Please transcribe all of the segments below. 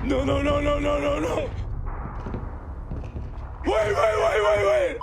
No, no, no, no, no, no, no. Wait.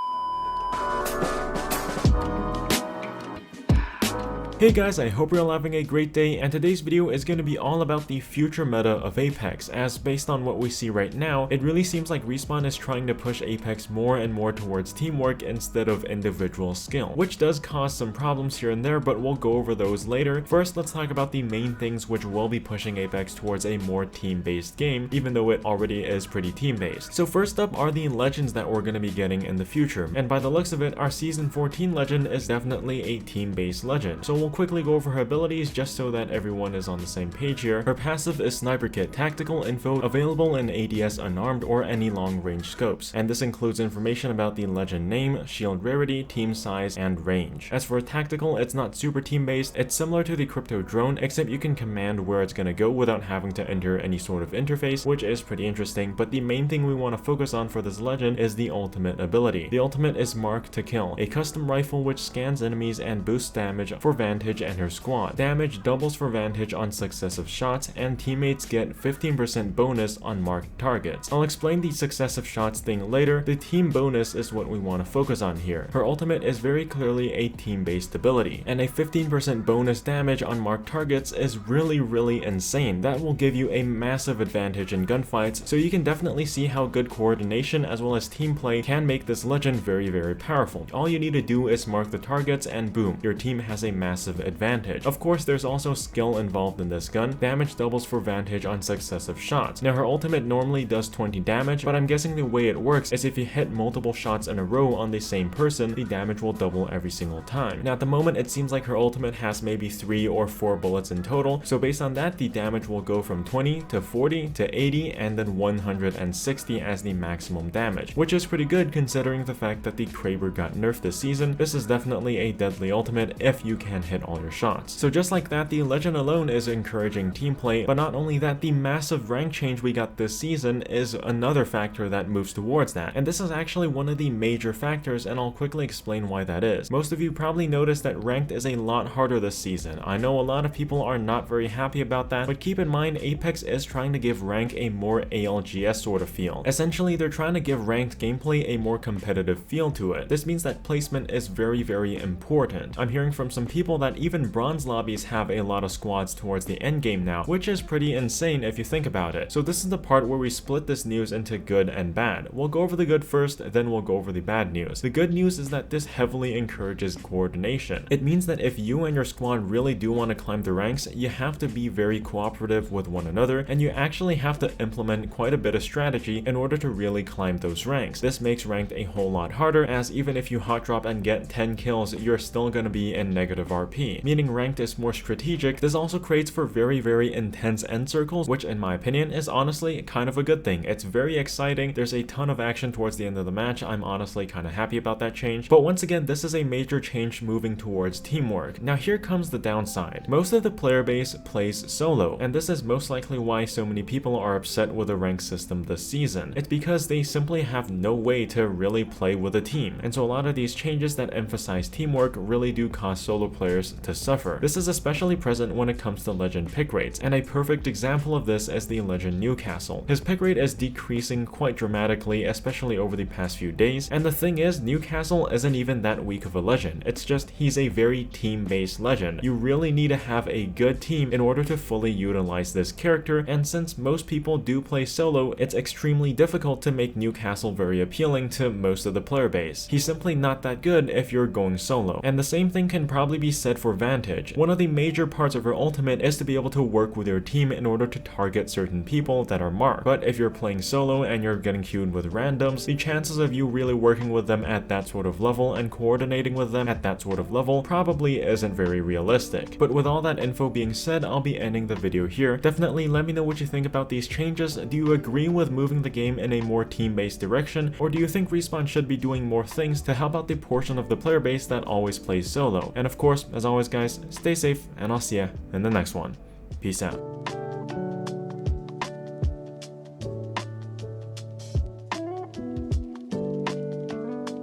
Hey guys, I hope you're all having a great day, and today's video is going to be all about the future meta of Apex, as based on what we see right now, it really seems like Respawn is trying to push Apex more and more towards teamwork instead of individual skill, which does cause some problems here and there, but we'll go over those later. First, let's talk about the main things which will be pushing Apex towards a more team-based game, even though it already is pretty team-based. So first up are the legends that we're going to be getting in the future, and by the looks of it, our Season 14 legend is definitely a team-based legend. So we'll quickly go over her abilities just so that everyone is on the same page here. Her passive is Sniper Kit, tactical info available in ADS unarmed or any long range scopes, and this includes information about the legend name, shield rarity, team size, and range. As for tactical, it's not super team based, it's similar to the crypto drone, except you can command where it's gonna go without having to enter any sort of interface, which is pretty interesting, but the main thing we want to focus on for this legend is the ultimate ability. The ultimate is Mark to Kill, a custom rifle which scans enemies and boosts damage for Vantage and her squad. Damage doubles for Vantage on successive shots, and teammates get 15% bonus on marked targets. I'll explain the successive shots thing later. The team bonus is what we want to focus on here. Her ultimate is very clearly a team-based ability, and a 15% bonus damage on marked targets is really insane. That will give you a massive advantage in gunfights, so you can definitely see how good coordination as well as team play can make this legend very powerful. All you need to do is mark the targets and boom, your team has a massive advantage. Of course, there's also skill involved in this gun. Damage doubles for Vantage on successive shots. Now her ultimate normally does 20 damage, but I'm guessing the way it works is if you hit multiple shots in a row on the same person, the damage will double every single time. Now at the moment it seems like her ultimate has maybe 3 or 4 bullets in total, so based on that the damage will go from 20 to 40 to 80 and then 160 as the maximum damage, which is pretty good considering the fact that the Kraber got nerfed this season. This is definitely a deadly ultimate if you can hit all your shots. So just like that, the legend alone is encouraging team play, but not only that, the massive rank change we got this season is another factor that moves towards that, and this is actually one of the major factors, and I'll quickly explain why that is. Most of you probably noticed that ranked is a lot harder this season. I know a lot of people are not very happy about that, but keep in mind Apex is trying to give rank a more ALGS sort of feel. Essentially, they're trying to give ranked gameplay a more competitive feel to it. This means that placement is very important. I'm hearing from some people that even bronze lobbies have a lot of squads towards the end game now, which is pretty insane if you think about it. So this is the part where we split this news into good and bad. We'll go over the good first, then we'll go over the bad news. The good news is that this heavily encourages coordination. It means that if you and your squad really do want to climb the ranks, you have to be very cooperative with one another, and you actually have to implement quite a bit of strategy in order to really climb those ranks. This makes ranked a whole lot harder, as even if you hot drop and get 10 kills, you're still going to be in negative RP, meaning ranked is more strategic. This also creates for very intense end circles, which in my opinion is honestly kind of a good thing. It's very exciting. There's a ton of action towards the end of the match. I'm honestly kind of happy about that change, but once again, this is a major change moving towards teamwork. Now here comes the downside. Most of the player base plays solo, and this is most likely why so many people are upset with the rank system this season. It's because they simply have no way to really play with a team, and so a lot of these changes that emphasize teamwork really do cause solo players to suffer. This is especially present when it comes to legend pick rates, and a perfect example of this is the legend Newcastle. His pick rate is decreasing quite dramatically, especially over the past few days, and the thing is, Newcastle isn't even that weak of a legend. It's just he's a very team-based legend. You really need to have a good team in order to fully utilize this character, and since most people do play solo, it's extremely difficult to make Newcastle very appealing to most of the player base. He's simply not that good if you're going solo, and the same thing can probably be said for Vantage. One of the major parts of her ultimate is to be able to work with your team in order to target certain people that are marked, but if you're playing solo and you're getting queued with randoms, the chances of you really working with them at that sort of level and coordinating with them at that sort of level probably isn't very realistic. But with all that info being said, I'll be ending the video here. Definitely let me know what you think about these changes. Do you agree with moving the game in a more team-based direction, or do you think Respawn should be doing more things to help out the portion of the player base that always plays solo? And of course, as always guys, stay safe, and I'll see ya in the next one. Peace out.